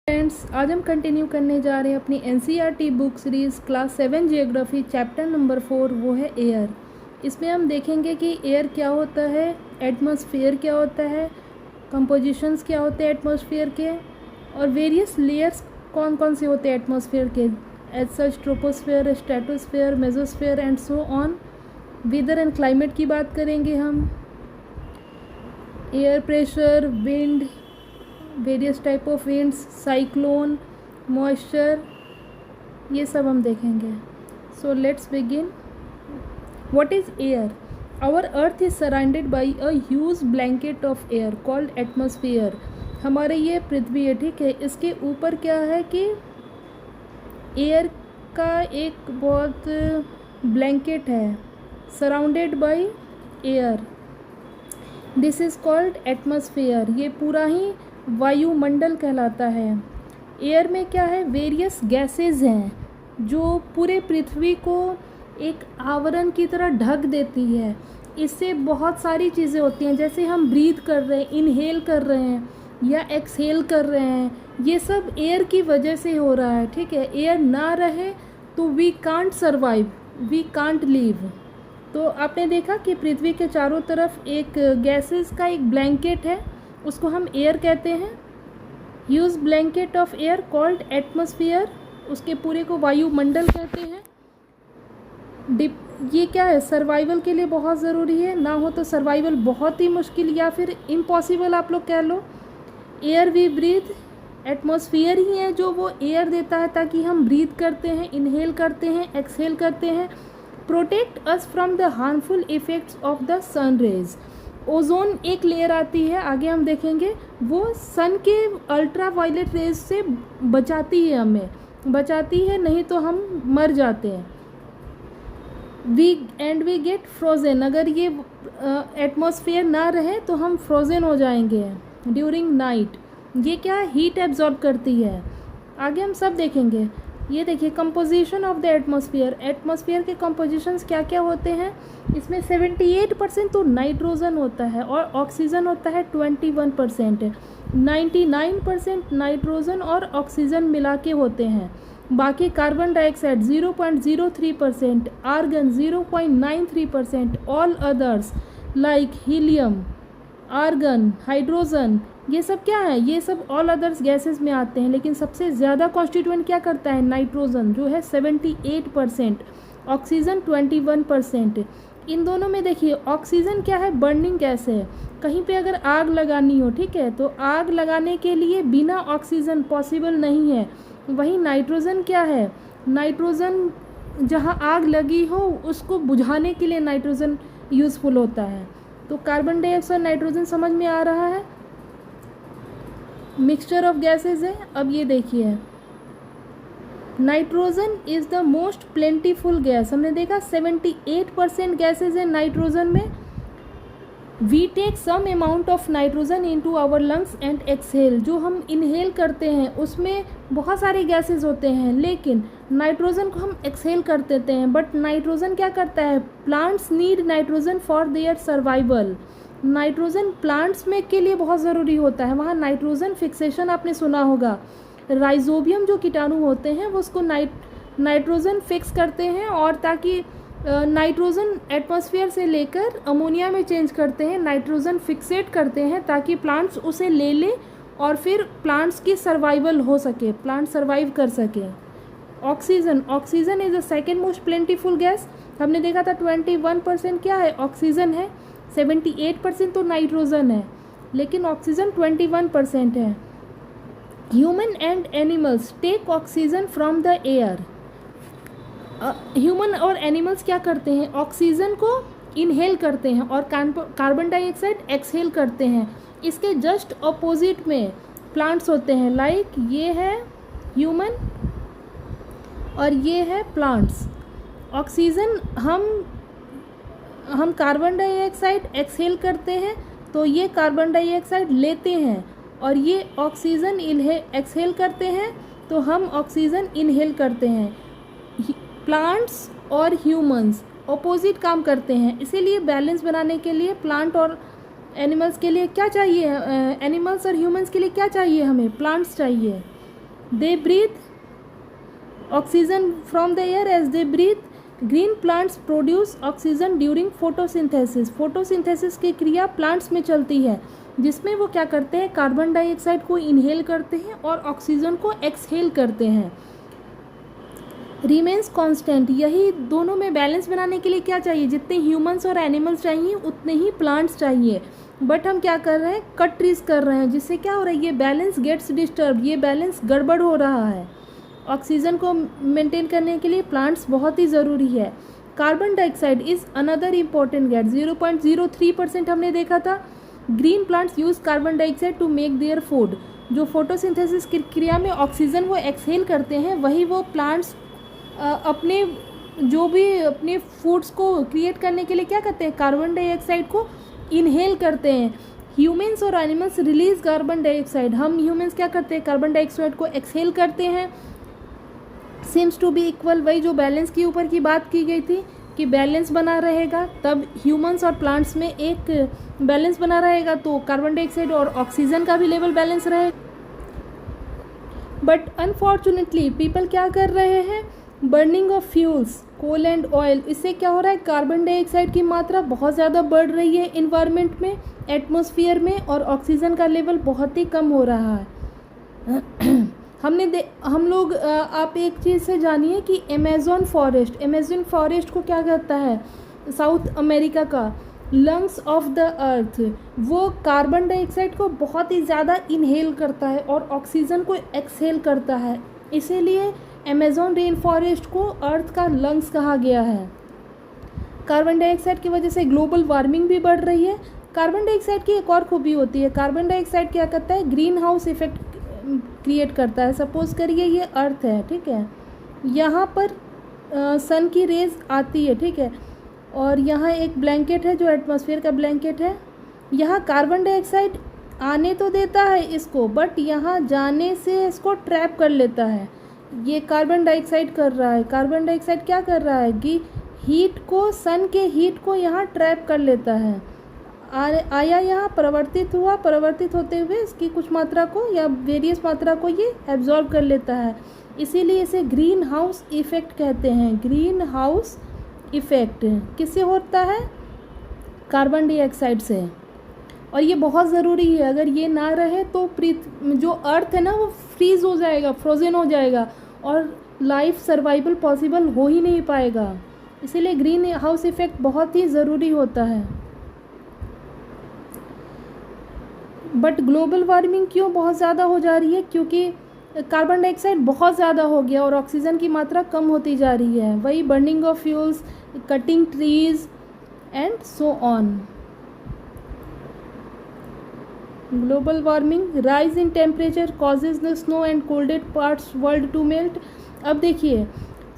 Friends, आज हम continue करने जा रहे हैं अपनी NCERT book series class 7 geography chapter number 4, वो है एयर। इसमें हम देखेंगे कि एयर क्या होता है, एटमॉस्फेयर क्या होता है, कंपोजिशंस क्या होते हैं एटमॉस्फेयर के, और वेरियस लेयर्स कौन कौन से होते हैं एटमॉस्फेयर के, as such troposphere, stratosphere, mesosphere and so on. Weather and climate की बात करेंगे हम, air pressure, wind, various type of winds, cyclone, moisture, ये सब हम देखेंगे। So let's begin. What is air? Our earth is surrounded by a huge blanket of air called atmosphere. हमारे ये पृथ्वी है, ठीक है, इसके ऊपर क्या है कि एयर का एक बहुत ब्लैंकेट है, surrounded by air, this is called atmosphere. ये पूरा ही वायुमंडल कहलाता है। एयर में क्या है, वेरियस गैसेस हैं जो पूरे पृथ्वी को एक आवरण की तरह ढक देती है। इससे बहुत सारी चीज़ें होती हैं, जैसे हम ब्रीथ कर रहे हैं, इनहेल कर रहे हैं या एक्सहेल कर रहे हैं, ये सब एयर की वजह से हो रहा है, ठीक है। एयर ना रहे तो we can't survive, we can't live. तो आपने देखा कि पृथ्वी के चारों तरफ एक गैसेस का एक ब्लैंकेट है, उसको हम एयर कहते हैं। Huge blanket of air called atmosphere, उसके पूरे को वायुमंडल कहते हैं। ये क्या है, सर्वाइवल के लिए बहुत ज़रूरी है, ना हो तो सर्वाइवल बहुत ही मुश्किल या फिर इम्पॉसिबल आप लोग कह लो। एयर वी ब्रीथ, एटमॉस्फेयर ही है जो वो एयर देता है ताकि हम ब्रीथ करते हैं, इनहेल करते हैं, एक्सहेल करते हैं। Protect us from the harmful effects of the sun rays. Ozone एक लेयर आती है, आगे हम देखेंगे, वो सन के अल्ट्रा वायलेट रेज से बचाती है, हमें बचाती है, नहीं तो हम मर जाते हैं। वी गेट फ्रोज़न, अगर ये एटमॉस्फेयर ना रहे तो हम फ्रोज़न हो जाएंगे ड्यूरिंग नाइट। ये क्या है, हीट एब्जॉर्ब करती है। आगे हम सब देखेंगे। ये देखिए composition of the atmosphere. Atmosphere के कंपोजिशंस क्या क्या होते हैं, इसमें 78% तो नाइट्रोजन होता है और ऑक्सीजन होता है 21%। 99% नाइट्रोजन और ऑक्सीजन मिला के होते हैं। बाकी carbon dioxide 0.03%, argon 0.93%, all others like helium, argon, hydrogen, ये सब क्या है, ये सब ऑल अदर्स गैसेस में आते हैं। लेकिन सबसे ज़्यादा कॉन्स्टिट्यूएंट क्या करता है, नाइट्रोजन, जो है 78%, ऑक्सीजन 21%। इन दोनों में देखिए ऑक्सीजन क्या है, बर्निंग गैस है। कहीं पे अगर आग लगानी हो, ठीक है, तो आग लगाने के लिए बिना ऑक्सीजन पॉसिबल नहीं है। वहीं नाइट्रोजन क्या है, नाइट्रोजन जहाँ आग लगी हो उसको बुझाने के लिए नाइट्रोजन यूज़फुल होता है। तो कार्बन डाइऑक्साइड, नाइट्रोजन समझ में आ रहा है, मिक्सचर ऑफ गैसेस है। अब ये देखिए, nitrogen is the most plentiful gas. हमने देखा 78% गैसेस है नाइट्रोजन में। We take some amount of nitrogen into our lungs and exhale, जो हम इनहेल करते हैं उसमें बहुत सारे गैसेस होते हैं, लेकिन नाइट्रोजन को हम एक्सहेल कर देते हैं। बट नाइट्रोजन क्या करता है, plants need nitrogen for their survival. Nitrogen plants में के लिए बहुत ज़रूरी होता है। वहाँ नाइट्रोजन फिक्सेशन आपने सुना होगा, राइजोबियम जो कीटाणु होते हैं वो उसको नाइट्रोजन फिक्स करते हैं, और ताकि नाइट्रोजन एटमॉस्फेयर से लेकर अमोनिया में चेंज करते हैं, नाइट्रोजन फिक्सेट करते हैं ताकि प्लांट्स उसे ले लें और फिर प्लांट्स की सर्वाइवल हो सके, प्लांट सर्वाइव कर सके। Oxygen, oxygen is the second most plentiful gas. हमने देखा था 21% क्या है, ऑक्सीजन है, 78% तो नाइट्रोजन है, लेकिन ऑक्सीजन 21% है। Human and animals take oxygen from the air. Human और एनिमल्स क्या करते हैं, ऑक्सीजन को इनहेल करते हैं और कार्बन डाइऑक्साइड एक्सहेल करते हैं। इसके जस्ट अपोजिट में प्लांट्स होते हैं, लाइक ये है ह्यूमन और ये है प्लांट्स। ऑक्सीजन हम कार्बन डाइऑक्साइड एक्सहेल करते हैं तो ये कार्बन डाइऑक्साइड लेते हैं, और ये ऑक्सीजन एक्सहेल करते हैं तो हम ऑक्सीजन इनहेल करते हैं। प्लांट्स और ह्यूमंस ऑपोजिट काम करते हैं, इसीलिए बैलेंस बनाने के लिए प्लांट और एनिमल्स के लिए क्या चाहिए, एनिमल्स और ह्यूमंस के लिए क्या चाहिए, हमें प्लांट्स चाहिए। They breathe oxygen from the air as they breathe. Green plants produce oxygen during photosynthesis. Photosynthesis की क्रिया प्लांट्स में चलती है जिसमें वो क्या करते हैं, कार्बन डाइऑक्साइड को इनहेल करते हैं और ऑक्सीजन को एक्सहेल करते हैं। रिमेन्स कांस्टेंट, यही दोनों में बैलेंस बनाने के लिए क्या चाहिए, जितने ह्यूमंस और एनिमल्स चाहिए उतने ही प्लांट्स चाहिए। बट हम क्या कर रहे हैं, कट ट्रीज कर रहे हैं, जिससे क्या हो रहा है, ये बैलेंस गेट्स डिस्टर्ब, ये बैलेंस गड़बड़ हो रहा है। ऑक्सीजन को मेंटेन करने के लिए प्लांट्स बहुत ही ज़रूरी है। Carbon dioxide is another important gas, 0.03% हमने देखा था। Green plants use carbon dioxide to make their food. जो फोटोसिंथेसिस की क्रिया में ऑक्सीजन वो एक्सहेल करते हैं, वही वो प्लांट्स अपने जो भी अपने फूड्स को क्रिएट करने के लिए क्या करते हैं, कार्बन डाइऑक्साइड को इनहेल करते हैं। ह्यूमंस और एनिमल्स रिलीज कार्बन डाइऑक्साइड, हम ह्यूमंस क्या करते हैं, कार्बन डाइऑक्साइड को एक्सहेल करते हैं। सीम्स टू बी इक्वल, वही जो बैलेंस के ऊपर की बात की गई थी कि बैलेंस बना रहेगा, तब ह्यूमंस और प्लांट्स में एक बैलेंस बना रहेगा तो कार्बन डाइऑक्साइड और ऑक्सीजन का भी लेवल बैलेंस रहेगा। बट अनफॉर्चुनेटली पीपल क्या कर रहे हैं, burning of fuels, coal and oil, इससे क्या हो रहा है, कार्बन डाइऑक्साइड की मात्रा बहुत ज़्यादा बढ़ रही है इन्वायरमेंट में, एटमॉस्फेयर में, और ऑक्सीजन का लेवल बहुत ही कम हो रहा है। हम लोग आप एक चीज़ से जानिए कि अमेज़न फॉरेस्ट को क्या कहता है, साउथ अमेरिका का लंग्स ऑफ द अर्थ, वो कार्बन डाइऑक्साइड को बहुत ही ज़्यादा इनहेल करता है और ऑक्सीजन को एक्सहेल करता है, इसीलिए अमेज़न रेन फॉरेस्ट को अर्थ का लंग्स कहा गया है। कार्बन डाइऑक्साइड की वजह से ग्लोबल वार्मिंग भी बढ़ रही है। कार्बन डाइऑक्साइड की एक और खूबी होती है, कार्बन डाइऑक्साइड क्या करता है, ग्रीन हाउस इफेक्ट क्रिएट करता है। सपोज करिए ये अर्थ है, ठीक है, यहाँ पर सन की रेज आती है, ठीक है, और यहाँ एक ब्लैंकेट है जो एटमॉस्फेयर का ब्लैंकेट है, यहाँ कार्बन डाइऑक्साइड आने तो देता है इसको, बट यहाँ जाने से इसको ट्रैप कर लेता है। ये कार्बन डाइऑक्साइड कर रहा है, कार्बन डाइऑक्साइड क्या कर रहा है कि हीट को, सन के हीट को यहाँ ट्रैप कर लेता है। आया यहाँ, परिवर्तित हुआ, परिवर्तित होते हुए इसकी कुछ मात्रा को या वेरियस मात्रा को ये एब्जॉर्ब कर लेता है, इसीलिए इसे ग्रीन हाउस इफेक्ट कहते हैं। ग्रीन हाउस इफेक्ट किससे होता है, कार्बन डाइऑक्साइड से, और ये बहुत ज़रूरी है। अगर ये ना रहे तो जो अर्थ है ना वो फ्रीज हो जाएगा, फ्रोज़न हो जाएगा, और लाइफ सर्वाइवल पॉसिबल हो ही नहीं पाएगा, इसीलिए ग्रीन हाउस इफेक्ट बहुत ही ज़रूरी होता है। बट ग्लोबल वार्मिंग क्यों बहुत ज़्यादा हो जा रही है, क्योंकि कार्बन डाइऑक्साइड बहुत ज़्यादा हो गया और ऑक्सीजन की मात्रा कम होती जा रही है। वही burning of fuels, cutting trees and so on. Global warming, rise in temperature causes the snow and colder parts world to melt. अब देखिए,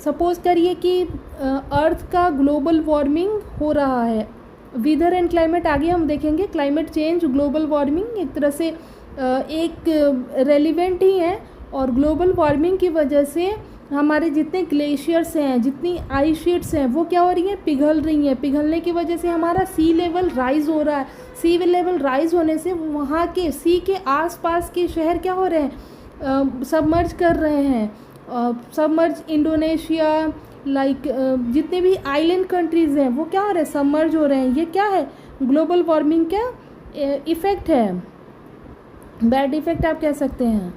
सपोज करिए कि अर्थ का ग्लोबल वार्मिंग हो रहा है, वेदर एंड क्लाइमेट आगे हम देखेंगे, क्लाइमेट चेंज, ग्लोबल वार्मिंग एक तरह से एक रेलिवेंट ही है, और ग्लोबल वार्मिंग की वजह से हमारे जितने ग्लेशियर्स हैं, जितनी आइस शीट्स हैं, वो क्या हो रही हैं, पिघल रही हैं। पिघलने की वजह से हमारा सी लेवल राइज हो रहा है। सी लेवल राइज होने से वहाँ के सी के आसपास के शहर क्या हो रहे हैं, सबमर्ज कर रहे हैं। सबमर्ज इंडोनेशिया, लाइक जितने भी आइलैंड कंट्रीज़ हैं वो क्या हो रहे हैं, सबमर्ज हो रहे हैं। ये क्या है, ग्लोबल वार्मिंग का इफ़ेक्ट है, बैड इफ़ेक्ट आप कह सकते हैं।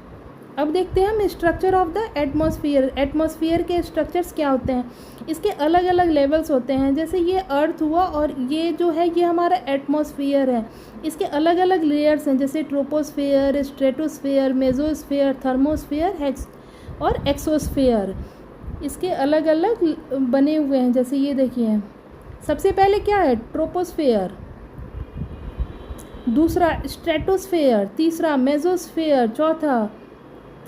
अब देखते हैं हम structure of the atmosphere. Atmosphere के स्ट्रक्चर्स क्या होते हैं, इसके अलग अलग लेवल्स होते हैं। जैसे ये अर्थ हुआ और ये जो है ये हमारा एटमॉस्फेयर है, इसके अलग अलग लेयर्स हैं, जैसे ट्रोपोस्फेयर, स्ट्रेटोस्फेयर, मेसोस्फेयर, थर्मोस्फेयर और एक्सोस्फेयर। इसके अलग अलग बने हुए हैं। जैसे ये देखिए, सबसे पहले क्या है, ट्रोपोस्फेयर, दूसरा स्ट्रेटोस्फेयर, तीसरा मेसोस्फेयर, चौथा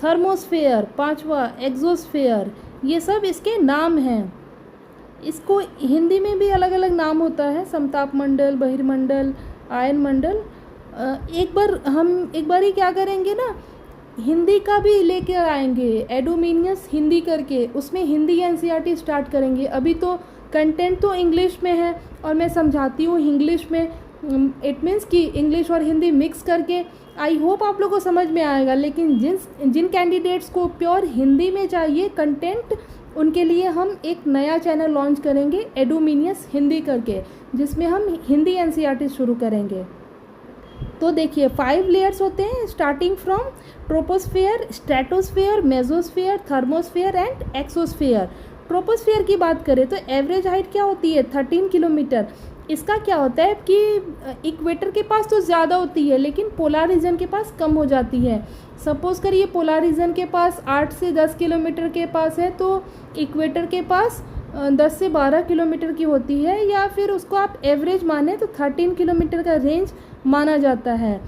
थर्मोस्फेयर, पांचवा एक्सोस्फेयर। ये सब इसके नाम हैं। इसको हिंदी में भी अलग अलग नाम होता है, समताप मंडल, बहिर्मंडल, आयन मंडल। एक बार ही क्या करेंगे ना, हिंदी का भी लेकर आएंगे, एडोमिनियस हिंदी करके, उसमें हिंदी एनसीईआरटी स्टार्ट करेंगे। अभी तो कंटेंट तो इंग्लिश में है और मैं समझाती हूँ इंग्लिश में, इट मीन्स कि इंग्लिश और हिंदी मिक्स करके। आई होप आप लोगों को समझ में आएगा। लेकिन जिन कैंडिडेट्स को प्योर हिंदी में चाहिए कंटेंट, उनके लिए हम एक नया चैनल लॉन्च करेंगे एडोमिनियस हिंदी करके, जिसमें हम हिंदी एनसीईआरटी शुरू करेंगे। तो देखिए 5 लेयर्स होते हैं starting from troposphere, stratosphere, mesosphere, thermosphere and exosphere. Troposphere की बात करें तो एवरेज हाइट क्या होती है 13 किलोमीटर। इसका क्या होता है कि इक्वेटर के पास तो ज़्यादा होती है लेकिन पोलर रीजन के पास कम हो जाती है। सपोज़ करिए पोलर रीजन के पास 8 से 10 किलोमीटर के पास है, तो इक्वेटर के पास 10 से 12 किलोमीटर की होती है, या फिर उसको आप एवरेज माने तो 13 किलोमीटर का रेंज माना जाता है।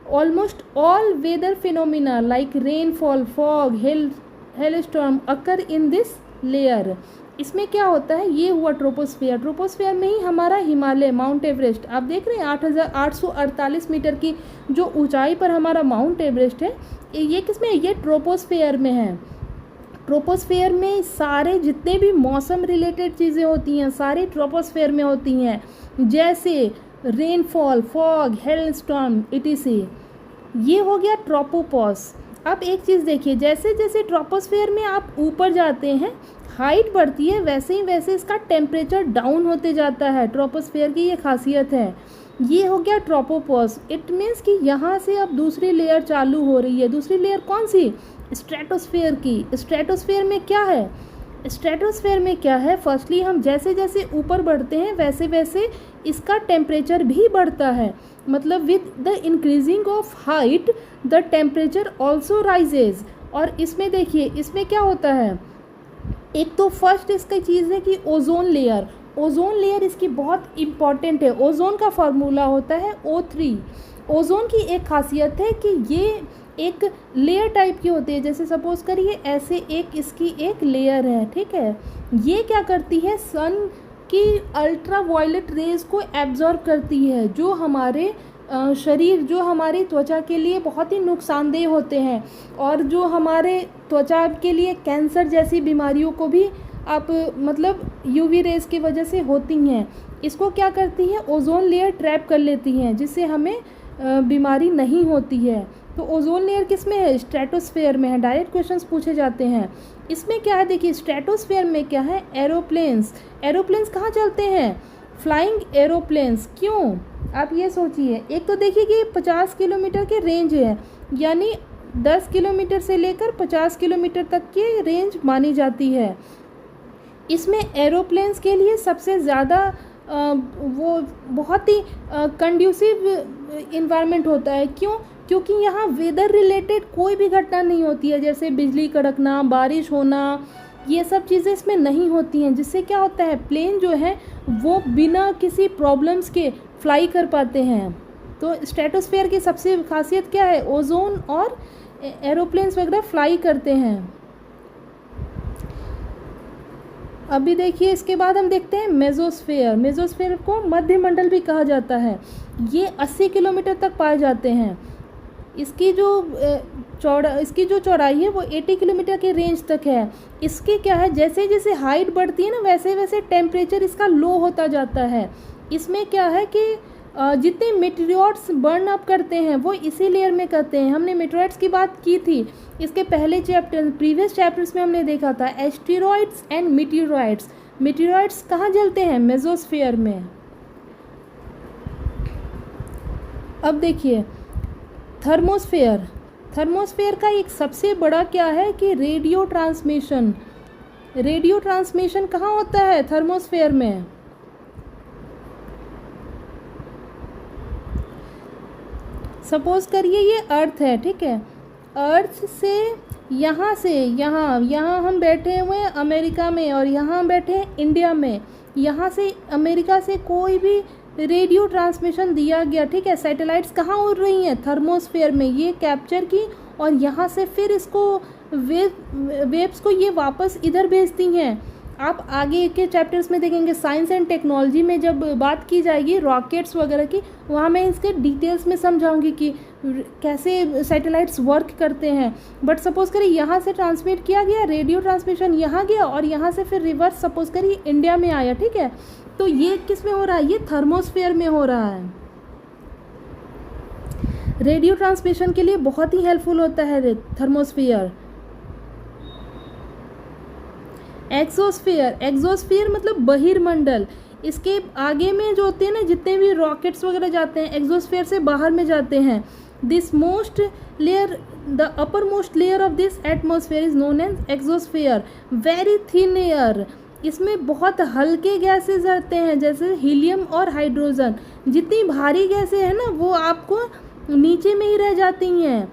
Almost all weather phenomena like rainfall, fog, hail storm occur in this layer. इसमें क्या होता है, ये हुआ ट्रोपोस्फेयर। ट्रोपोस्फेयर में ही हमारा हिमालय, माउंट एवरेस्ट, आप देख रहे हैं 8,848 मीटर की जो ऊंचाई पर हमारा माउंट एवरेस्ट है, ये किसमें है, ये ट्रोपोस्फेयर में है। ट्रोपोस्फेयर में सारे जितने भी मौसम रिलेटेड चीज़ें होती हैं सारी ट्रोपोस्फेयर में होती हैं, जैसे rainfall, fog, hail storm etc.. ये हो गया ट्रोपोपॉज। अब एक चीज़ देखिए, जैसे जैसे ट्रोपोस्फेयर में आप ऊपर जाते हैं, हाइट बढ़ती है, वैसे ही वैसे इसका टेम्परेचर डाउन होते जाता है। ट्रोपोस्फेयर की ये खासियत है। ये हो गया ट्रोपोपॉज। इट मीन्स कि यहाँ से अब दूसरी लेयर चालू हो रही है। दूसरी लेयर कौन सी, स्ट्रेटोस्फेयर की। स्ट्रेटोस्फेयर में क्या है, स्ट्रेटोस्फेयर में क्या है, फर्स्टली हम जैसे जैसे ऊपर बढ़ते हैं वैसे वैसे इसका टेम्परेचर भी बढ़ता है। मतलब with the increasing of height the temperature also rises. और इसमें देखिए इसमें क्या होता है, एक तो फर्स्ट इसकी चीज़ है कि ओजोन लेयर। ओजोन लेयर इसकी बहुत इम्पॉर्टेंट है। ओजोन का फार्मूला होता है O3। ओजोन की एक खासियत है कि ये एक लेयर टाइप की होती है। जैसे सपोज करिए ऐसे एक इसकी एक लेयर है, ठीक है। ये क्या करती है, सन की अल्ट्रा वायलेट रेज को एब्जॉर्ब करती है, जो हमारे शरीर, जो हमारी त्वचा के लिए बहुत ही नुकसानदेह होते हैं, और जो हमारे त्वचा के लिए कैंसर जैसी बीमारियों को भी आप मतलब यूवी रेज की वजह से होती हैं। इसको क्या करती है, ओजोन लेयर ट्रैप कर लेती हैं, जिससे हमें बीमारी नहीं होती है। तो ओजोन लेयर किस में है, स्ट्रेटोस्फेयर में है। डायरेक्ट क्वेश्चंस पूछे जाते हैं। इसमें क्या है, देखिए स्ट्रेटोस्फेयर में क्या है, एरोप्लेन्स। एरोप्लेन्स कहाँ चलते हैं, फ्लाइंग एरोप्लेन्स। क्यों, आप ये सोचिए, एक तो देखिए कि 50 किलोमीटर के रेंज है, यानी 10 किलोमीटर से लेकर 50 किलोमीटर तक की रेंज मानी जाती है। इसमें एरोप्लेन्स के लिए सबसे ज़्यादा वो बहुत ही कंड्यूसिव इन्वायरमेंट होता है। क्यों, क्योंकि यहाँ वेदर रिलेटेड कोई भी घटना नहीं होती है, जैसे बिजली कड़कना, बारिश होना, ये सब चीज़ें इसमें नहीं होती हैं, जिससे क्या होता है, प्लेन जो है वो बिना किसी प्रॉब्लम्स के फ्लाई कर पाते हैं। तो स्ट्रेटोस्फेयर की सबसे खासियत क्या है, ओजोन, और एरोप्लेन्स वगैरह फ्लाई करते हैं। अभी देखिए इसके बाद हम देखते हैं मेसोस्फेयर। मेसोस्फेयर को मध्यमंडल भी कहा जाता है। ये 80 किलोमीटर तक पाए जाते हैं। इसकी जो चौड़ाई है वो 80 किलोमीटर के रेंज तक है। इसकी क्या है, जैसे जैसे हाइट बढ़ती है ना वैसे वैसे टेम्परेचर इसका लो होता जाता है। इसमें क्या है कि जितने मेटेरियर्स बर्न अप करते हैं वो इसी लेयर में करते हैं। हमने मेटेरियर्स की बात की थी इसके पहले चैप्टर, प्रीवियस चैप्टर्स में हमने देखा था एस्टेरॉइड्स एंड मीटेरोइड्स। मीटेरोइड्स कहाँ जलते हैं, मेसोस्फेयर में। अब देखिए थर्मोस्फेयर। थर्मोस्फेयर का एक सबसे बड़ा क्या है कि रेडियो ट्रांसमिशन। रेडियो ट्रांसमिशन कहाँ होता है, थर्मोस्फेयर में। सपोज करिए ये अर्थ है, ठीक है। अर्थ से यहाँ हम बैठे हुए हैं अमेरिका में, और यहाँ हम बैठे हैं इंडिया में। यहाँ से अमेरिका से कोई भी रेडियो ट्रांसमिशन दिया गया, ठीक है। सैटेलाइट्स कहाँ उड़ रही हैं, थर्मोस्फेयर में, ये कैप्चर की, और यहाँ से फिर इसको वेव्स को ये वापस इधर भेजती हैं। आप आगे के चैप्टर्स में देखेंगे, साइंस एंड टेक्नोलॉजी में जब बात की जाएगी रॉकेट्स वगैरह की, वहाँ मैं इसके डिटेल्स में समझाऊंगी कि कैसे सैटेलाइट्स वर्क करते हैं। बट सपोज करिए यहाँ से ट्रांसमिट किया गया, रेडियो ट्रांसमिशन यहाँ गया, और यहाँ से फिर रिवर्स सपोज करिए इंडिया में आया, ठीक है। तो ये किस में हो रहा है, ये थर्मोस्फेयर में हो रहा है। रेडियो ट्रांसमिशन के लिए बहुत ही हेल्पफुल होता है थर्मोस्फियर। एक्सोस्फियर मतलब बहिर्मंडल, इसके आगे में जो होते हैं ना जितने भी रॉकेट्स वगैरह जाते हैं एक्सोस्फियर से बाहर में जाते हैं। This most layer, the upper most layer of this atmosphere is known as exosphere. Very thin air, इसमें बहुत हल्के गैसेस रहते हैं जैसे हीलियम और हाइड्रोजन। जितनी भारी गैसें हैं ना वो आपको नीचे में ही रह जाती हैं।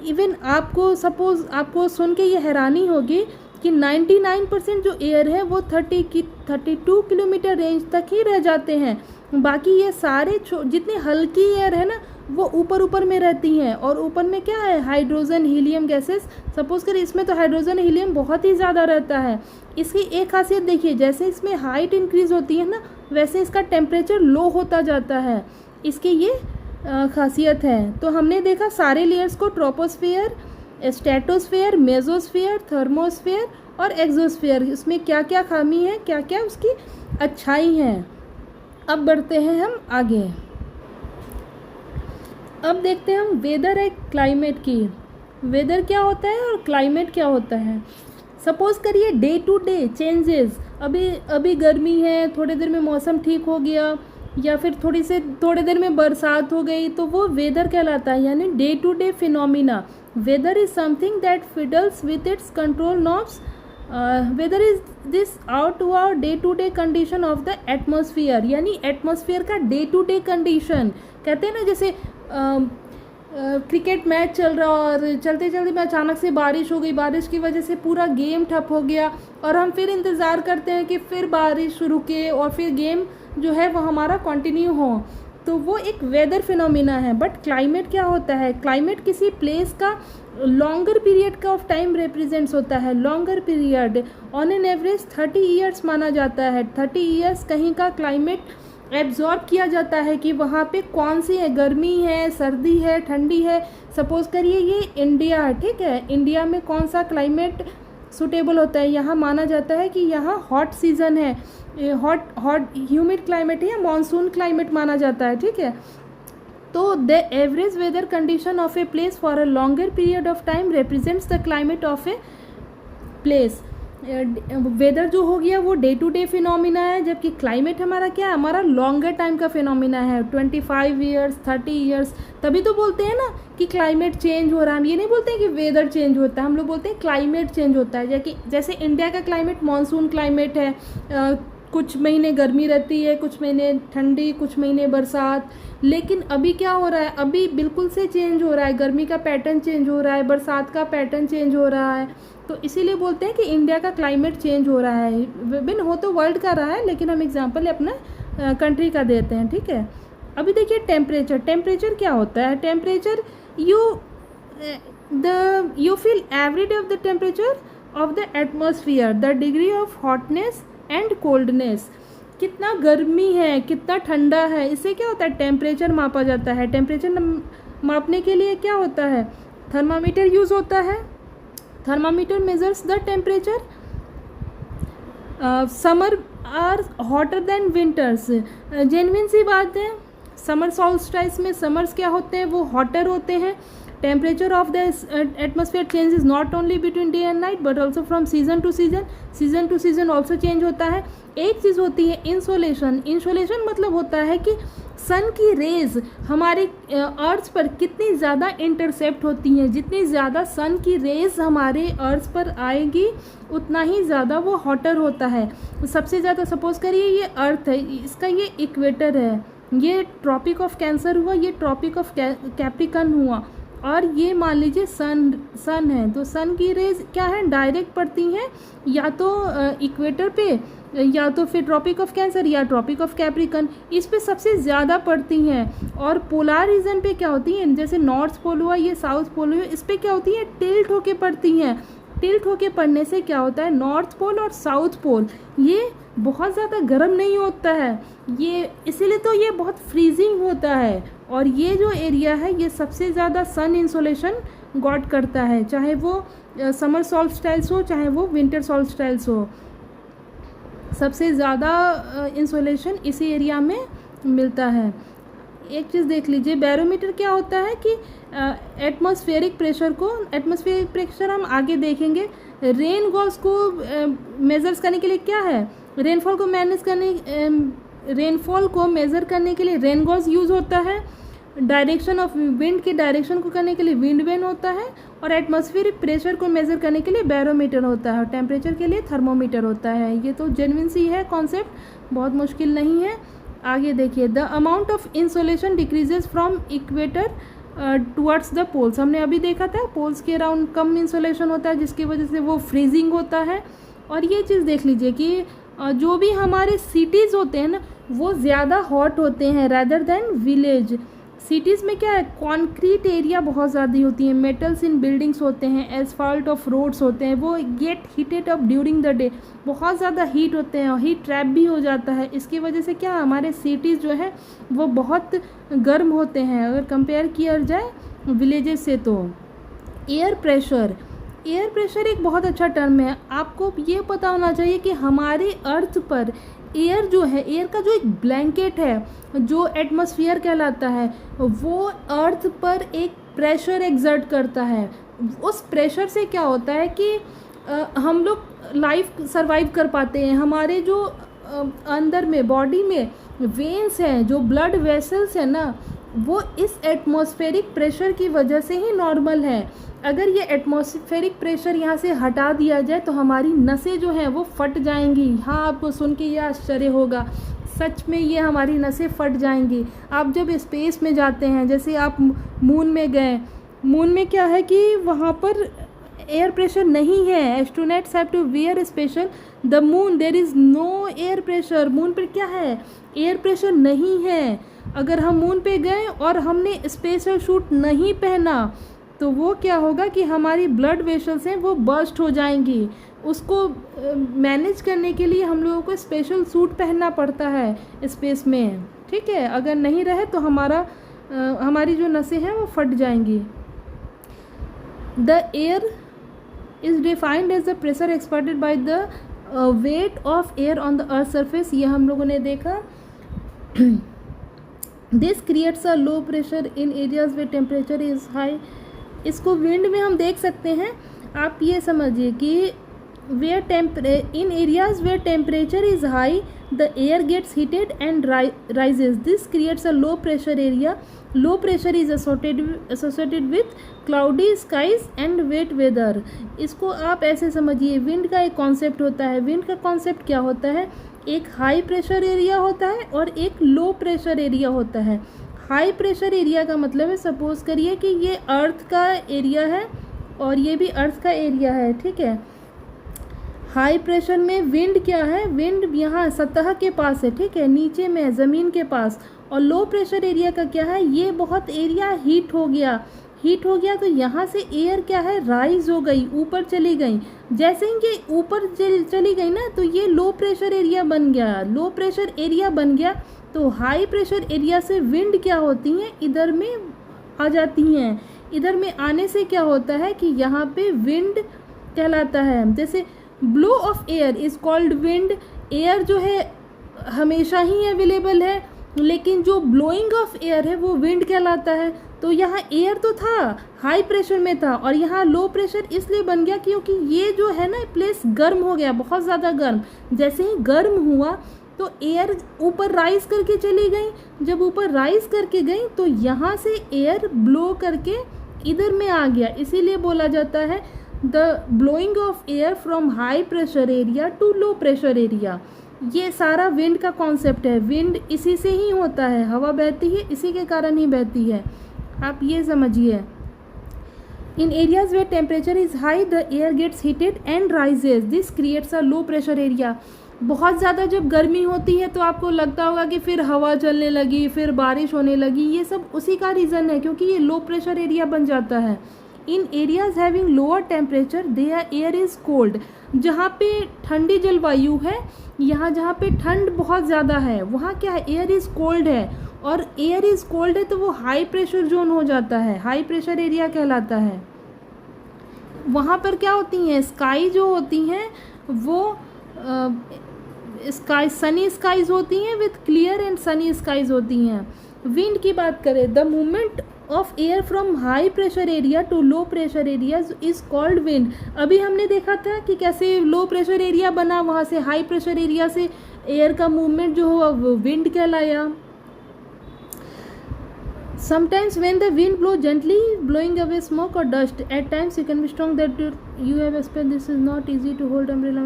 इवन आपको सुन के ये हैरानी होगी कि 99% जो एयर है वो 32 किलोमीटर रेंज तक ही रह जाते हैं। बाकी ये सारे जितनी हल्की एयर है ना वो ऊपर में रहती हैं। और ऊपर में क्या है, हाइड्रोजन हीलियम गैसेस। सपोज करें इसमें तो हाइड्रोजन हीलियम बहुत ही ज़्यादा रहता है। इसकी एक खासियत देखिए, जैसे इसमें हाइट इंक्रीज होती है ना वैसे इसका टेम्परेचर लो होता जाता है। इसकी ये खासियत है। तो हमने देखा सारे लेयर्स को, ट्रोपोस्फियर, स्ट्रेटोस्फियर, मेसोस्फियर, थर्मोस्फियर और एक्सोस्फियर। इसमें क्या क्या खामी है, क्या क्या उसकी अच्छाई हैं। अब बढ़ते हैं हम आगे। अब देखते हैं हम वेदर एंड क्लाइमेट की। वेदर क्या होता है और क्लाइमेट क्या होता है। सपोज करिए डे टू डे चेंजेस, अभी गर्मी है, थोड़ी देर में मौसम ठीक हो गया या फिर थोड़ी देर में बरसात हो गई, तो वो वेदर कहलाता है, यानी day to day phenomena. Weather is something that fiddles with its control knobs. Weather is this out to our day to day condition of the atmosphere, यानी एटमोसफियर का डे टू डे कंडीशन। कहते हैं ना जैसे cricket match चल रहा और चलते चलते में अचानक से बारिश हो गई, बारिश की वजह से पूरा गेम ठप हो गया और हम फिर इंतज़ार करते हैं कि फिर बारिश रुके और फिर गेम जो है वो हमारा कंटिन्यू हो, तो वो एक वेदर फिनोमिना है। बट क्लाइमेट क्या होता है, क्लाइमेट किसी प्लेस का लॉन्गर पीरियड का ऑफ टाइम रिप्रेजेंट्स होता है। Longer period on an average 30 years माना जाता है। 30 ईयर्स कहीं का क्लाइमेट एब्जॉर्ब किया जाता है कि वहाँ पे कौन सी है, गर्मी है, सर्दी है, ठंडी है। सपोज करिए ये इंडिया है, ठीक है, इंडिया में कौन सा क्लाइमेट सूटेबल होता है। यहाँ माना जाता है कि यहाँ हॉट सीज़न है, हॉट ह्यूमिड क्लाइमेट है या मानसून क्लाइमेट माना जाता है, ठीक है। तो the average weather condition of a place for a longer period of time represents the climate of a place. Weather जो हो गया वो डे टू डे फिनोमिना है, जबकि क्लाइमेट हमारा क्या है, हमारा लॉन्गर टाइम का फिनोमिना है, 25 ईयर्स, 30 ईयर्स। तभी तो बोलते हैं ना कि क्लाइमेट चेंज हो रहा है। हम ये नहीं बोलते हैं कि वेदर चेंज होता है, हम लोग बोलते हैं क्लाइमेट चेंज होता है। जैसे इंडिया का क्लाइमेट मानसून क्लाइमेट है, कुछ महीने गर्मी रहती है, कुछ महीने ठंडी, कुछ महीने बरसात। लेकिन अभी क्या हो रहा है, अभी बिल्कुल से चेंज हो रहा है, गर्मी का पैटर्न चेंज हो रहा है, बरसात का पैटर्न चेंज हो रहा है। तो इसीलिए बोलते हैं कि इंडिया का क्लाइमेट चेंज हो रहा है। विभिन्न हो तो वर्ल्ड का रहा है, लेकिन हम एग्जांपल अपना कंट्री का देते हैं, ठीक है। अभी देखिए टेम्परेचर क्या होता है। Temperature you feel every day of the temperature of the atmosphere, the degree of hotness and coldness। कितना गर्मी है, कितना ठंडा है, इससे क्या होता है, टेम्परेचर मापा जाता है। टेम्परेचर मापने के लिए क्या होता है, थर्मामीटर यूज़ होता है। Thermometer measures the temperature. Summer are hotter than winters, genuine सी बात है। समर सॉल्स्टाइस में समर्स क्या होते हैं, वो हॉटर होते हैं। Temperature of the atmosphere changes not only between day and night but also from season two season. Season two season also change होता है। एक चीज़ होती है इंसोलेशन। इंसोलेशन मतलब होता है कि सन की रेज हमारे अर्थ पर कितनी ज़्यादा इंटरसेप्ट होती हैं। जितनी ज़्यादा सन की रेज हमारे अर्थ पर आएगी उतना ही ज़्यादा वो हॉटर होता है। सबसे ज़्यादा सपोज करिए ये अर्थ है, इसका ये इक्वेटर है, ये ट्रॉपिक ऑफ कैंसर हुआ, ये ट्रॉपिक ऑफ कैप्रिकन हुआ, और ये मान लीजिए सन है। तो सन की रेज क्या है, डायरेक्ट पड़ती हैं या तो इक्वेटर पे, या तो फिर ट्रॉपिक ऑफ कैंसर या ट्रॉपिक ऑफ कैप्रिकन, इस पे सबसे ज़्यादा पड़ती हैं। और पोलर रीजन पे क्या होती हैं, जैसे नॉर्थ पोल हुआ, ये साउथ पोल हुआ, इस पे क्या होती है, टिल्ट होके पड़ती हैं। टिल्ट होके पड़ने से क्या होता है, नॉर्थ पोल और साउथ पोल ये बहुत ज़्यादा गर्म नहीं होता है, ये इसीलिए तो ये बहुत फ्रीजिंग होता है। और ये जो एरिया है ये सबसे ज़्यादा सन इंसोलेशन गॉट करता है, चाहे वो समर सॉल्स्टाइल्स हो चाहे वो विंटर सॉल्स्टाइल्स हो। सबसे ज़्यादा इंसोलेशन इसी एरिया में मिलता है। एक चीज़ देख लीजिए, बैरोमीटर क्या होता है कि एटमॉस्फेरिक प्रेशर हम आगे देखेंगे। रेन गॉस को मेजर्स करने के लिए क्या है, रेनफॉल को मेज़र करने के लिए रेन गॉस यूज़ होता है। डायरेक्शन ऑफ विंड के डायरेक्शन को करने के लिए विंड वेन होता है, और एटमॉस्फेरिक प्रेशर को मेज़र करने के लिए बैरोमीटर होता है, और टेम्परेचर के लिए थर्मोमीटर होता है। ये तो जेन्युइन सी है कॉन्सेप्ट, बहुत मुश्किल नहीं है। आगे देखिए, the amount of insolation decreases from equator towards the poles. हमने अभी देखा था पोल्स के अराउंड कम इंसोलेशन होता है, जिसकी वजह से वो फ्रीजिंग होता है। और ये चीज़ देख लीजिए कि जो भी हमारे सिटीज़ होते हैं ना, वो ज़्यादा हॉट होते हैं रैदर देन विलेज। सिटीज़ में क्या है, कॉन्क्रीट एरिया बहुत ज़्यादा होती है, मेटल्स इन बिल्डिंग्स होते हैं, एसफाल्ट ऑफ रोड्स होते हैं, वो gate heated up during the day, बहुत ज़्यादा हीट होते हैं और हीट ट्रैप भी हो जाता है। इसकी वजह से क्या हमारे सिटीज़ जो है वो बहुत गर्म होते हैं अगर कंपेयर किया जाए विलेजेस से। तो एयर प्रेशर एक बहुत अच्छा टर्म है। आपको ये पता होना चाहिए कि हमारे अर्थ पर एयर जो है, एयर का जो एक ब्लैंकेट है जो एटमॉस्फेयर कहलाता है, वो अर्थ पर एक प्रेशर एक्सर्ट करता है। उस प्रेशर से क्या होता है कि हम लोग लाइफ सरवाइव कर पाते हैं। हमारे जो अंदर में बॉडी में वेन्स हैं, जो ब्लड वेसल्स हैं ना, वो इस एटमॉस्फेरिक प्रेशर की वजह से ही नॉर्मल है। अगर ये एटमॉस्फेरिक प्रेशर यहाँ से हटा दिया जाए तो हमारी नसें जो हैं वो फट जाएंगी। हाँ, आपको सुन के ये आश्चर्य होगा, सच में ये हमारी नसें फट जाएंगी। आप जब स्पेस में जाते हैं, जैसे आप मून में गए, मून में क्या है कि वहाँ पर एयर प्रेशर नहीं है। Astronauts have to wear special the moon, there is no air pressure. Moon पर क्या है, एयर प्रेशर नहीं है। अगर हम मून पे गए और हमने स्पेशल सूट नहीं पहना तो वो क्या होगा कि हमारी ब्लड वेसल्स हैं वो बर्स्ट हो जाएंगी। उसको मैनेज करने के लिए हम लोगों को स्पेशल सूट पहनना पड़ता है स्पेस में, ठीक है। अगर नहीं रहे तो हमारी जो नसें हैं वो फट जाएंगी। The air is defined as the pressure exerted by the weight of air on the earth surface. ये हम लोगों ने देखा। This creates a low pressure in areas way temperature is high. इसको विंड में हम देख सकते हैं। आप ये समझिए कि in areas where temperature is high, the air gets heated and rises. This creates a low pressure area. Low pressure is associated with cloudy skies and wet weather. इसको आप ऐसे समझिए, विंड का एक कॉन्सेप्ट होता है। विंड का concept क्या होता है, एक हाई प्रेशर एरिया होता है और एक लो प्रेशर एरिया होता है। हाई प्रेशर एरिया का मतलब है, सपोज करिए कि ये अर्थ का एरिया है और ये भी अर्थ का एरिया है, ठीक है। हाई प्रेशर में विंड क्या है, विंड यहाँ सतह के पास है, ठीक है, नीचे में है, ज़मीन के पास। और लो प्रेशर एरिया का क्या है, ये बहुत एरिया हीट हो गया तो यहाँ से एयर क्या है, राइज हो गई, ऊपर चली गई। जैसे ही ये ऊपर चली गई ना, तो ये लो प्रेशर एरिया बन गया। लो प्रेशर एरिया बन गया तो हाई प्रेशर एरिया से विंड क्या होती हैं, इधर में आ जाती हैं। इधर में आने से क्या होता है कि यहाँ पे विंड कहलाता है। जैसे blow of air is called wind. Air जो है हमेशा ही अवेलेबल है, लेकिन जो ब्लोइंग ऑफ एयर है वो विंड कहलाता है। तो यहाँ एयर तो था, हाई प्रेशर में था, और यहाँ लो प्रेशर इसलिए बन गया क्योंकि ये जो है ना प्लेस गर्म हो गया, बहुत ज़्यादा गर्म। जैसे ही गर्म हुआ तो एयर ऊपर राइज करके चली गई। जब ऊपर राइज करके गई तो यहाँ से एयर ब्लो करके इधर में आ गया। इसीलिए बोला जाता है the blowing of air from high pressure area to low pressure area. ये सारा विंड का कॉन्सेप्ट है। विंड इसी से ही होता है, हवा बहती है इसी के कारण ही बहती है। आप ये समझिए, in areas where temperature is high the air gets heated and rises, this creates a low pressure area. बहुत ज़्यादा जब गर्मी होती है तो आपको लगता होगा कि फिर हवा चलने लगी, फिर बारिश होने लगी। ये सब उसी का रीज़न है, क्योंकि ये लो प्रेशर एरिया बन जाता है। In areas having lower temperature there air is cold. जहाँ पे ठंडी जलवायु है, यहाँ जहाँ पे ठंड बहुत ज़्यादा है, वहाँ क्या है, एयर इज़ कोल्ड है। और एयर इज़ कोल्ड है तो वो हाई प्रेशर जोन हो जाता है, हाई प्रेशर एरिया कहलाता है। वहाँ पर क्या होती हैं, स्काई जो होती हैं वो स्काई सनी स्काईज होती हैं, with clear and sunny skies होती हैं। विंड की बात करें, the movement of air from high pressure area to low pressure area is called wind. अभी हमने देखा था कि कैसे लो प्रेशर एरिया बना, वहाँ से हाई प्रेशर एरिया से एयर का मूवमेंट जो हुआ वो विंड कहलाया। Sometimes when the wind blows gently, blowing away smoke or dust, at times you can be strong that you have expect this is not easy to hold umbrella।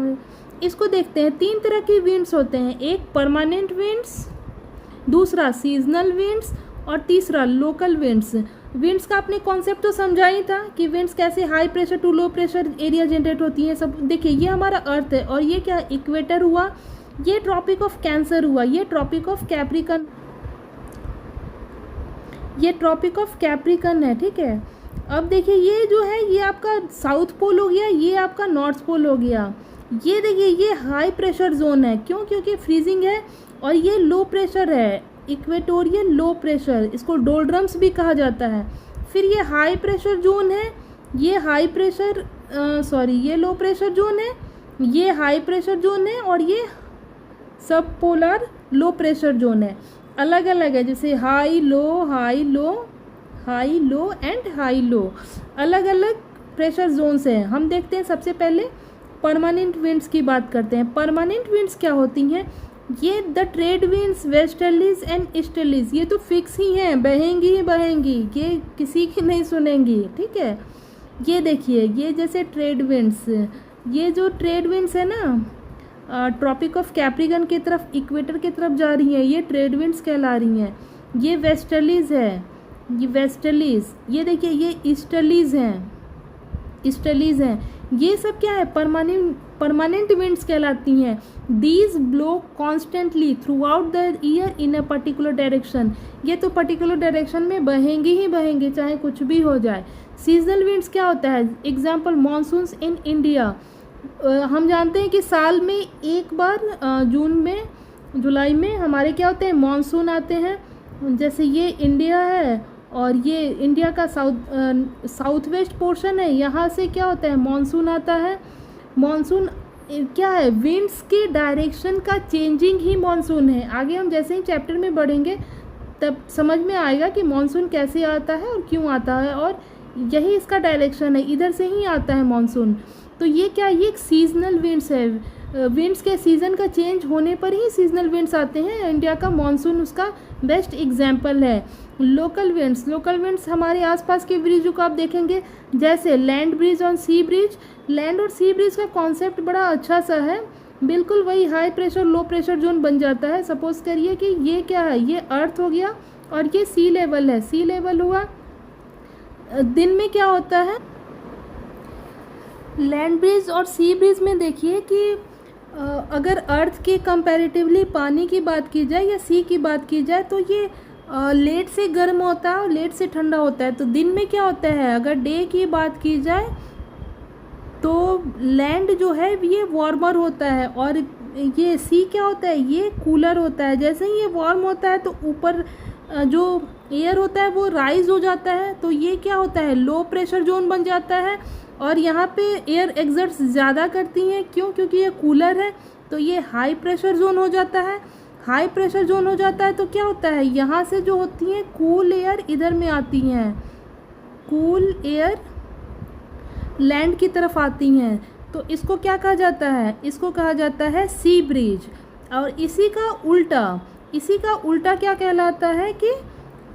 इसको देखते हैं, 3 तरह की विंड्स होते हैं, एक परमानेंट विंड्स, दूसरा seasonal winds और तीसरा लोकल विंड्स। विंड्स का आपने कॉन्सेप्ट तो समझा ही था कि विंड्स कैसे high pressure to low pressure area generate होती हैं। सब देखिए, ये हमारा अर्थ है और ये क्या इक्वेटर हुआ, ये ट्रॉपिक ऑफ कैंसर हुआ, ये ट्रॉपिक ऑफ कैप्रिकन, ये ट्रॉपिक ऑफ कैप्रिकन है, ठीक है। अब देखिए ये जो है ये आपका साउथ पोल हो गया, ये आपका नॉर्थ पोल हो गया। ये देखिए ये हाई प्रेशर जोन है, क्यों? क्योंकि फ्रीजिंग है, और ये लो प्रेशर है, इक्वेटोरियल लो प्रेशर, इसको डोल्ड्रम्स भी कहा जाता है। फिर ये हाई प्रेशर जोन है, ये हाई प्रेशर ये लो प्रेशर जोन है, ये हाई प्रेशर जोन है, और ये सब पोलर लो प्रेशर जोन है। अलग अलग है, जैसे high low high low high low and high low, अलग अलग प्रेशर जोन्स हैं। हम देखते हैं सबसे पहले परमानेंट विंड्स की बात करते हैं। परमानेंट विंड्स क्या होती हैं? ये the trade winds westerlies and easterlies, ये तो फिक्स ही हैं, बहेंगी ही बहेंगी, ये किसी की नहीं सुनेंगी, ठीक है। ये देखिए ये जैसे ट्रेड विंड्स, ये जो ट्रेड विंड्स है ना ट्रॉपिक ऑफ कैप्रिकन की तरफ, इक्वेटर की तरफ जा रही हैं, ये ट्रेड विंड्स कहला रही हैं। ये वेस्टर्लीज है, ये वेस्टर्लीज, ये देखिए ये ईस्टर्लीज हैं, ईस्टर्लीज हैं। ये सब क्या है? परमानेंट विंड्स कहलाती हैं। These blow constantly through out the year in a particular direction, ये तो पर्टिकुलर डायरेक्शन में बहेंगी ही बहेंगी, चाहे कुछ भी हो जाए। सीजनल विंड्स क्या होता है? Example monsoons in India. हम जानते हैं कि साल में एक बार जून में जुलाई में हमारे क्या होते हैं? मानसून आते हैं। जैसे ये इंडिया है और ये इंडिया का साउथ वेस्ट पोर्शन है, यहाँ से क्या होता है? मानसून आता है। मानसून क्या है? विंड्स के डायरेक्शन का चेंजिंग ही मानसून है। आगे हम जैसे ही चैप्टर में बढ़ेंगे तब समझ में आएगा कि मानसून कैसे आता है और क्यों आता है, और यही इसका डायरेक्शन है, इधर से ही आता है मानसून। तो ये क्या? ये एक सीजनल विंड्स है। विंड्स के सीज़न का चेंज होने पर ही सीजनल विंड्स आते हैं। इंडिया का मानसून उसका बेस्ट एग्जाम्पल है। लोकल विंड्स हमारे आसपास के ब्रिज को आप देखेंगे, जैसे लैंड ब्रिज और सी ब्रिज। लैंड और सी ब्रिज का कॉन्सेप्ट बड़ा अच्छा सा है, बिल्कुल वही high pressure low pressure zone बन जाता है। सपोज करिए कि ये क्या है? ये अर्थ हो गया और ये सी लेवल है, सी लेवल हुआ। दिन में क्या होता है? लैंड ब्रिज और सी ब्रिज में देखिए कि अगर अर्थ के कंपैरेटिवली पानी की बात की जाए या सी की बात की जाए तो ये लेट से गर्म होता है और लेट से ठंडा होता है। तो दिन में क्या होता है? अगर डे की बात की जाए तो लैंड जो है ये वार्मर होता है, और ये सी क्या होता है? ये कूलर होता है। जैसे ही ये वार्म होता है तो ऊपर जो एयर होता है वो राइज हो जाता है, तो ये क्या होता है? लो प्रेशर जोन बन जाता है, और यहाँ पे एयर एक्सर्ट्स ज़्यादा करती हैं। क्यों? क्योंकि ये कूलर है, तो ये हाई प्रेशर जोन हो जाता है। हाई प्रेशर जोन हो जाता है तो क्या होता है? यहाँ से जो होती हैं कूल एयर इधर में आती हैं, कूल एयर लैंड की तरफ आती हैं, तो इसको क्या कहा जाता है? इसको कहा जाता है सी ब्रिज। और इसी का उल्टा क्या कहलाता है? कि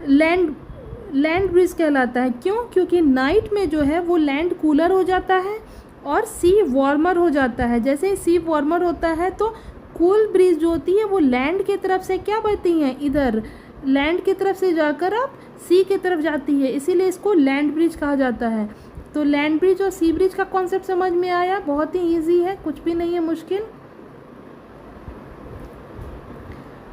लैंड ब्रिज कहलाता है। क्यों? क्योंकि नाइट में जो है वो लैंड कूलर हो जाता है और सी वार्मर हो जाता है। जैसे ही सी वार्मर होता है तो कूल ब्रिज जो होती है वो लैंड की तरफ से क्या बढ़ती हैं? इधर लैंड की तरफ से जाकर अब सी की तरफ जाती है, इसीलिए इसको लैंड ब्रिज कहा जाता है। तो लैंड ब्रिज और सी ब्रिज का कॉन्सेप्ट समझ में आया? बहुत ही ईजी है, कुछ भी नहीं है मुश्किल।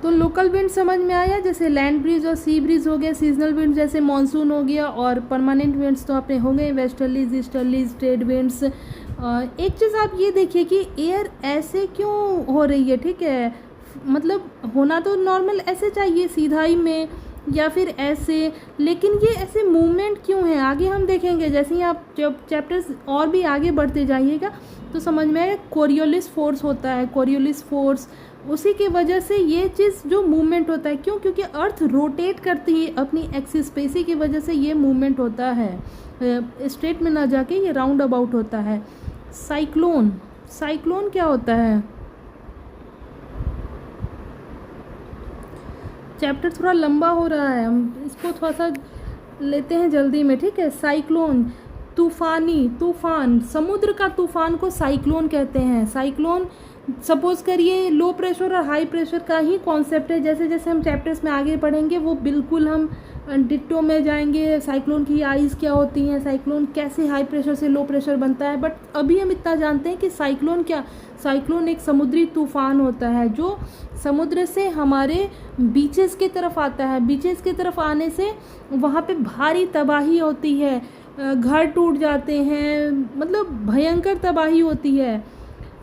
तो लोकल विंड समझ में आया, जैसे लैंड ब्रिज और सी ब्रिज हो गया। सीजनल विंड जैसे मानसून हो गया, और परमानेंट विंड्स तो आपने हो गए, वेस्टर्लीज ईस्टर्लीज ट्रेड विंड्स। एक चीज़ आप ये देखिए कि एयर ऐसे क्यों हो रही है, ठीक है? मतलब होना तो नॉर्मल ऐसे चाहिए, सीधाई में, या फिर ऐसे, लेकिन ये ऐसे मूवमेंट क्यों है आगे हम देखेंगे। जैसे ही आप जब चैप्टर्स और भी आगे बढ़ते जाइएगा तो समझ में आएगा कोरियोलिस फोर्स होता है, कोरियोलिस फोर्स, उसी की वजह से ये चीज़ जो मूवमेंट होता है, क्यों, क्योंकि अर्थ रोटेट करती है अपनी एक्सिस पे, इसी की वजह से ये मूवमेंट होता है, स्ट्रेट में ना जाके ये राउंड अबाउट होता है। साइक्लोन, साइक्लोन क्या होता है? चैप्टर थोड़ा लंबा हो रहा है, हम इसको थोड़ा सा लेते हैं जल्दी में, ठीक है। साइक्लोन, तूफानी, तूफान, समुद्र का तूफान को साइक्लोन कहते हैं। साइक्लोन सपोज करिए लो प्रेशर और हाई प्रेशर का ही कॉन्सेप्ट है। जैसे जैसे हम चैप्टर्स में आगे पढ़ेंगे वो बिल्कुल हम डिट्टो में जाएंगे, साइक्लोन की आइज क्या होती हैं, साइक्लोन कैसे हाई प्रेशर से लो प्रेशर बनता है। बट अभी हम इतना जानते हैं कि साइक्लोन क्या, साइक्लोन एक समुद्री तूफान होता है जो समुद्र से हमारे बीचेस की तरफ आता है। बीचेस की तरफ आने से वहाँ पे भारी तबाही होती है, घर टूट जाते हैं, मतलब भयंकर तबाही होती है।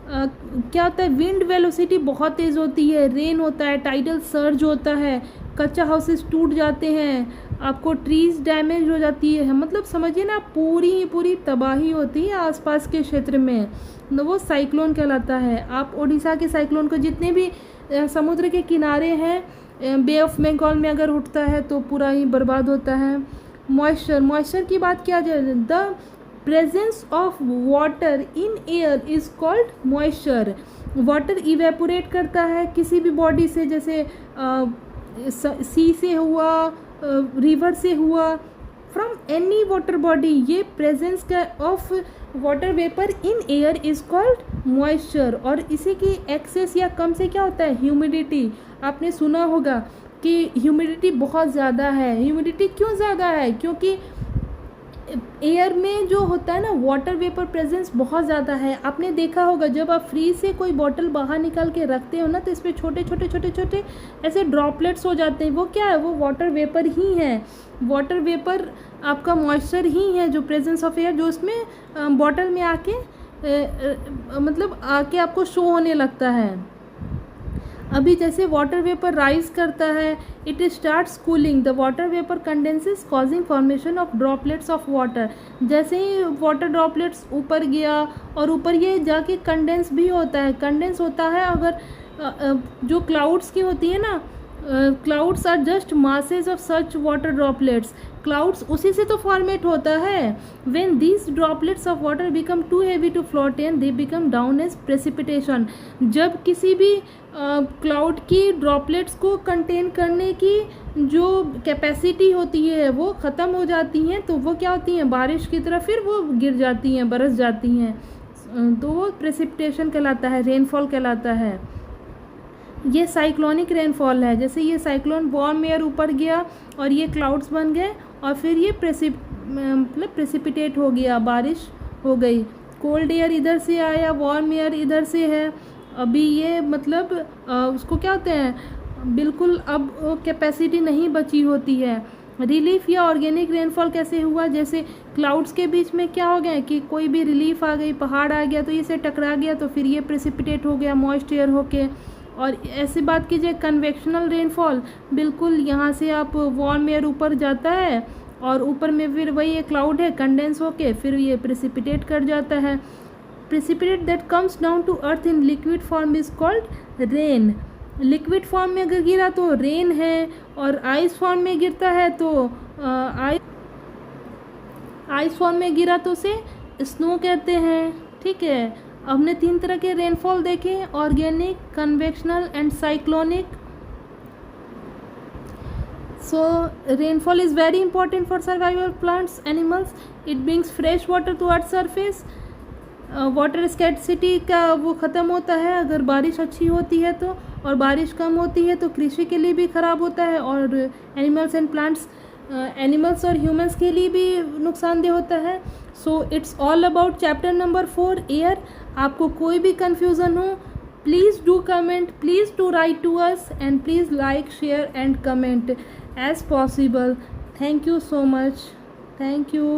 क्या होता है, विंड वेलोसिटी बहुत तेज़ होती है, रेन होता है, टाइडल सर्ज होता है, कच्चा हाउसेस टूट जाते हैं, आपको ट्रीज डैमेज हो जाती है, मतलब समझिए ना पूरी तबाही होती है आसपास के क्षेत्र में, तो वो साइक्लोन कहलाता है। आप उड़ीसा के साइक्लोन को, जितने भी समुद्र के किनारे हैं, बे ऑफ बंगाल में अगर उठता है तो पूरा ही बर्बाद होता है। मॉइस्चर, मॉइस्चर की बात किया जाए, the presence of water in air is called moisture. Water evaporate करता है किसी भी बॉडी से, जैसे सी से हुआ, रिवर से हुआ, फ्रॉम एनी वाटर बॉडी, ये प्रेजेंस का of water vapour in air is called moisture. और इसी की एक्सेस या कम से क्या होता है, ह्यूमिडिटी। आपने सुना होगा कि ह्यूमिडिटी बहुत ज़्यादा है। ह्यूमिडिटी क्यों ज़्यादा है? क्योंकि एयर में जो होता है ना वाटर वेपर प्रेजेंस बहुत ज़्यादा है। आपने देखा होगा जब आप फ्रीज से कोई बॉटल बाहर निकाल के रखते हो ना तो इसमें छोटे छोटे ऐसे ड्रॉपलेट्स हो जाते हैं। वो क्या है? वो वाटर वेपर ही है। वाटर वेपर आपका मॉइस्चर ही है, जो प्रेजेंस ऑफ एयर जो उसमें बॉटल में आके मतलब आके आपको शो होने लगता है। अभी जैसे वाटर वेपर राइज करता है, it starts cooling, the water vapour condenses causing formation of droplets of water. जैसे ही वाटर ड्रॉपलेट्स ऊपर गया और ऊपर ये जाके कंडेंस भी होता है। कंडेंस होता है अगर जो क्लाउड्स की होती है ना, clouds are just masses of such water droplets. Clouds उसी से तो फॉर्मेट होता है। When these droplets of water become too heavy to float and they become down as precipitation. जब किसी भी क्लाउड की ड्रॉपलेट्स को कंटेन करने की जो कैपेसिटी होती है वो ख़त्म हो जाती हैं, तो वो क्या होती हैं, बारिश की तरह फिर वो गिर जाती हैं, बरस जाती हैं, तो वो प्रेसिपिटेशन कहलाता है, रेनफॉल कहलाता है। ये साइक्लोनिक रेनफॉल है। जैसे ये साइक्लोन वार्म एयर ऊपर गया और ये क्लाउड्स बन गए और फिर ये प्रेसिपिटेट हो गया, बारिश हो गई। कोल्ड एयर इधर से आया, वार्म एयर इधर से है। अभी ये मतलब उसको क्या होते हैं, बिल्कुल अब कैपेसिटी नहीं बची होती है। रिलीफ या ऑर्गेनिक रेनफॉल कैसे हुआ? जैसे क्लाउड्स के बीच में क्या हो गया कि कोई भी रिलीफ आ गई, पहाड़ आ गया तो ये से टकरा गया तो फिर ये प्रेसिपिटेट हो गया मॉइस्ट एयर होके। और ऐसी बात कीजिए कन्वेक्शनल रेनफॉल, बिल्कुल यहाँ से आप वार्म एयर ऊपर जाता है और ऊपर में फिर वही एक क्लाउड है, कंडेंस होके फिर ये प्रेसिपिटेट कर जाता है। Precipitate that comes down to earth in liquid form is called rain. Liquid form में अगर गिरा तो रेन है, और आइस फॉर्म में गिरता है तो आइस फॉर्म में गिरा तो उसे स्नो कहते हैं। ठीक है, हमने 3 तरह के रेनफॉल देखे, organic, convectional and cyclonic. So rainfall is very important for survival of plants, animals. It brings fresh water to earth's surface. Water scarcity का वो ख़त्म होता है अगर बारिश अच्छी होती है तो, और बारिश कम होती है तो कृषि के लिए भी ख़राब होता है, और एनिमल्स एंड प्लांट्स, एनिमल्स और ह्यूमंस के लिए भी नुकसानदेह होता है। So it's all about chapter number 4 air. आपको कोई भी कन्फ्यूज़न हो, please do comment, please do write to us, and please like, share and comment as possible. Thank you so much. Thank you.